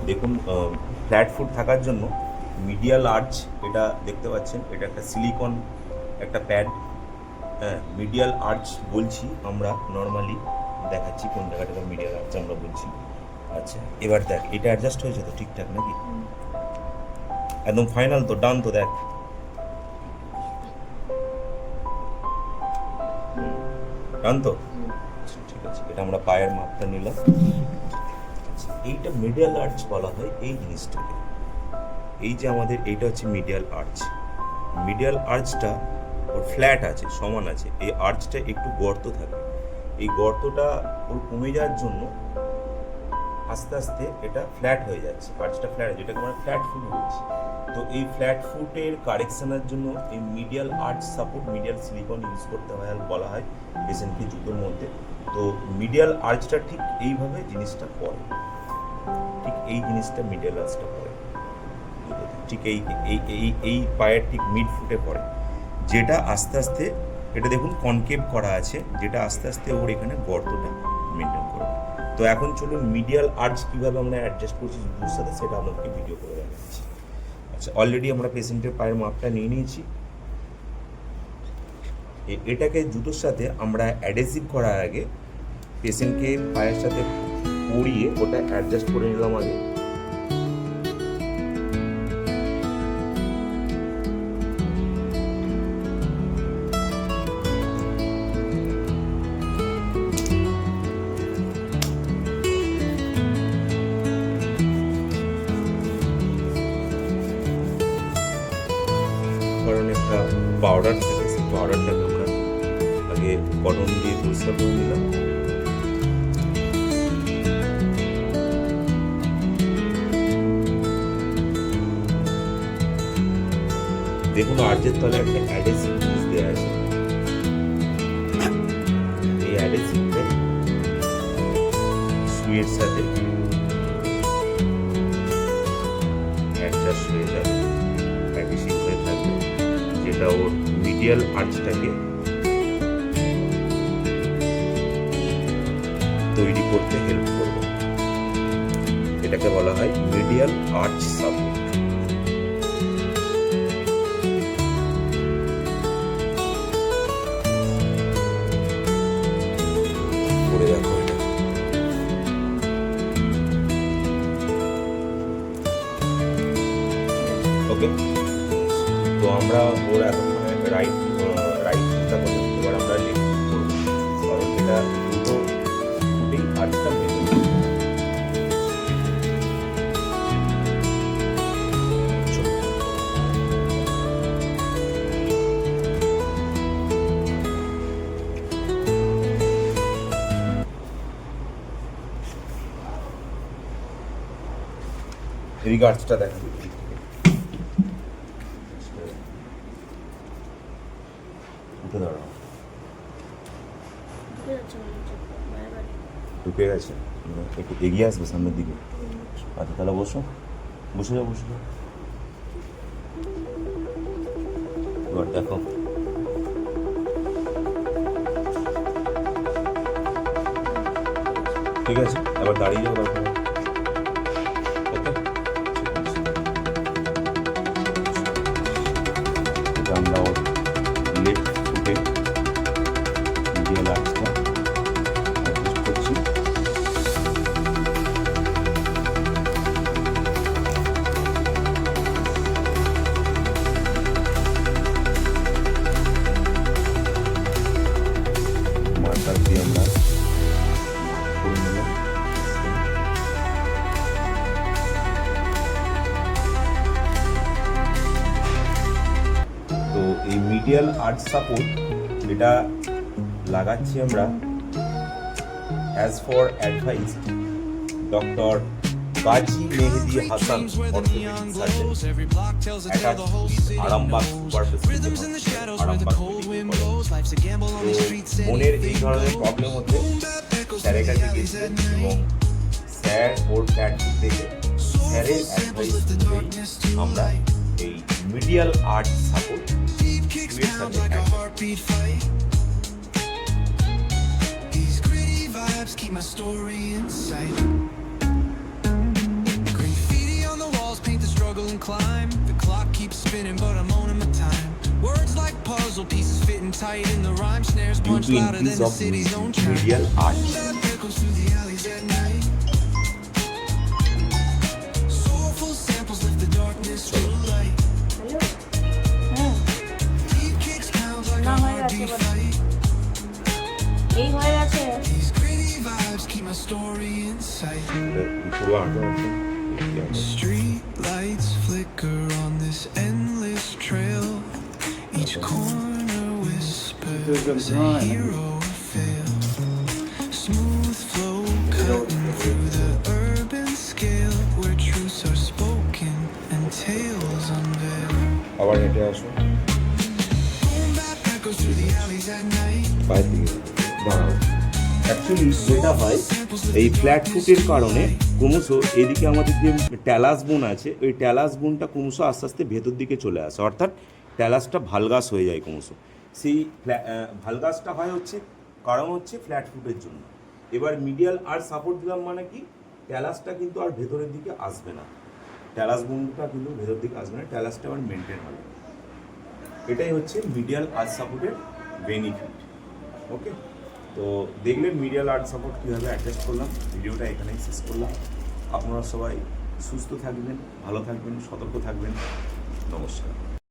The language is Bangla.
দেখুন ফ্ল্যাট ফুট থাকার জন্য মিডিয়াল আর্চ, এটা দেখতে পাচ্ছেন, এটা একটা সিলিকন একটা প্যাড। হ্যাঁ, মিডিয়াল আর্চ বলছি আমরা নর্মালি, দেখাচ্ছি কোন জায়গাটাকে মিডিয়াল আর্চ আমরা বলছি। আচ্ছা, এবার দেখ এটা অ্যাডজাস্ট হয়েছে তো ঠিকঠাক নাকি? একদম ফাইনাল তো, ডান তো, দেখ ডান তো। ঠিক আছে, এটা আমরা পায়ের মাপটা নিলাম। আচ্ছা, এইটা মিডিয়াল আর্চ বলা হয় এই জিনিসটাকে। এই যে আমাদের এইটা হচ্ছে মিডিয়াল আর্চ। মিডিয়াল আর্চটা ওর ফ্ল্যাট আছে, সমান আছে। এই আর্চটা একটু গর্ত থাকে, এই গর্তটা ওর কমে যাওয়ার জন্য আস্তে আস্তে এটা ফ্ল্যাট হয়ে যাচ্ছে। আর্চটা ফ্ল্যাট, যেটাকে আমরা ফ্ল্যাট ফুট বলছি। তো এই ফ্ল্যাট ফুটের কারেকশনের জন্য এই medial arch support, medial silicone use করতে হয় বলা হয় পেশেন্টকে জুতোর মধ্যে। তো মিডিয়াল আর্চটা ঠিক এইভাবে জিনিসটা পড়ে, ঠিক এই জিনিসটা মিডিয়াল আর্চটা পড়ে, ঠিক এই এই এই এই পায়ের ঠিক মিড ফুটে পড়ে, যেটা আস্তে আস্তে, এটা দেখুন কনকেভ করা আছে, যেটা আস্তে আস্তে ওর এখানে গর্তটা মেনটেন করবে। তো এখন চলুন মিডিয়াল আর্চ কীভাবে আমরা অ্যাডজাস্ট করছি জুতোর সাথে সেটা আপনাদেরকে ভিডিও করে দেখাচ্ছি। আচ্ছা, অলরেডি আমরা পেশেন্টের পায়ের মাপটা নিয়ে নিয়েছি। এটাকে জুতোর সাথে আমরা অ্যাডহেসিভ করার আগে পেশেন্টকে পায়ের সাথে পরিয়ে ওটা অ্যাডজাস্ট করে নিলাম আগে। কারণ একটা পাউডার থাকে, সেই পাউডারটাকে আমরা আগে কটন দিয়ে পরিষ্কার করে নিলাম। দেখুন আর্চের তলে একটা অ্যাডহেসিভ পিস দেওয়া আছে, এই অ্যাডহেসিভটা সুইয়ের সাথে অ্যাডজাস্ট হয়ে যাবে, অ্যাডহেসিভ হয়ে থাকবে, যেটা ওর মিডিয়াল আর্চটাকে তৈরি করতে হেল্প করবে। এটাকে বলা হয় মিডিয়াল আর্চ সাপোর্ট। করে দেখো এটা। ওকে, তো আমরা ওর এখন রাইট চিন্তা করবো, এবার আমরা লেফট করবো, কারণ এটা দুটো ফুটেই আর্চটা মেনে এদিকে আর্চটা দেখা উঠে দাঁড়াও, ঢুকে গেছে, একটু এগিয়ে আসবে সামনের দিকে। আচ্ছা তাহলে বসো, বসে যাও, বসে যাও। এবার দেখো, ঠিক আছে, এবার দাঁড়িয়ে যাও। ওকে, আমরা লেফট ফুটে মিডিয়াল আর্চটা অ্যাডজাস্ট করছি। মার্কার দিয়ে আমরা করে নিলাম। তো এই মিডিয়াল আর্চ সাপোর্ট এটা লাগাচ্ছি আমরা as for advice doctor Gazi Mehedi Hasan, orthopaedic surgeon, attach with Arambagh super speciality Arambagh medical college. তো মনের এই ধরনের প্রবলেম হচ্ছে স্যারের কাছে গেছিলেন এবং স্যার ওর ফ্ল্যাট দেখে স্যারের অ্যাডভাইস অনুযায়ী আমরা এই মিডিয়াল আর্চ সাপোর্ট সুইয়ের সাথে Keep my story inside. Green climb. The clock keeps spinning, but I'm owning my time. Words like puzzle pieces fitting tight in the rhyme. Snares Due punch to louder than increase the of city's own chime. medial arch. That echoes through the alleys at night. Soulful samples lift the darkness to light. Hello হ্যাঁ Beat kicks pounds like না a হয়ে গেছে heartbeat বলে। fight. এই হয়ে গেছে These gritty vibes keep my story in sight. পুরো আঁটো আছে। Street lights flicker on this endless trail. Each corner whispers a hero fail. Smooth flow cutting through the urban scale, where truths are spoken and tales unveiled. আবার হেঁটে আসো Boom bap echoes through the alleys at night. বাইরে দিকে দাঁড়াও। অ্যাকচুয়ালি যেটা হয় এই ফ্ল্যাট ফুটের কারণে ক্রমশ এদিকে আমাদের যে ট্যালাস বোন আছে ওই ট্যালাস বোনটা ক্রমশ আস্তে আস্তে ভেতর দিকে চলে আসে, অর্থাৎ ট্যালাসটা ভালগাস হয়ে যায় ক্রমশ। সেই ভালগাসটা হয় হচ্ছে কারণ হচ্ছে ফ্ল্যাট ফুটের জন্য। এবার মিডিয়াল আর সাপোর্ট দিলাম মানে কি ট্যালাসটা কিন্তু আর ভেতরের দিকে আসবে না, ট্যালাস বোনটা কিন্তু ভেতর দিকে আসবে না, ট্যালাসটা আবার মেনটেন হবে। এটাই হচ্ছে মিডিয়াল আর্ট সাপোর্টের বেনিফিট। ওকে, তো দেখলেন মিডিয়াল আর্ট সাপোর্ট কীভাবে অ্যাডজাস্ট করলাম। ভিডিওটা এখানেই শেষ করলাম। আপনারা সবাই সুস্থ থাকবেন, ভালো থাকবেন, সতর্ক থাকবেন। নমস্কার।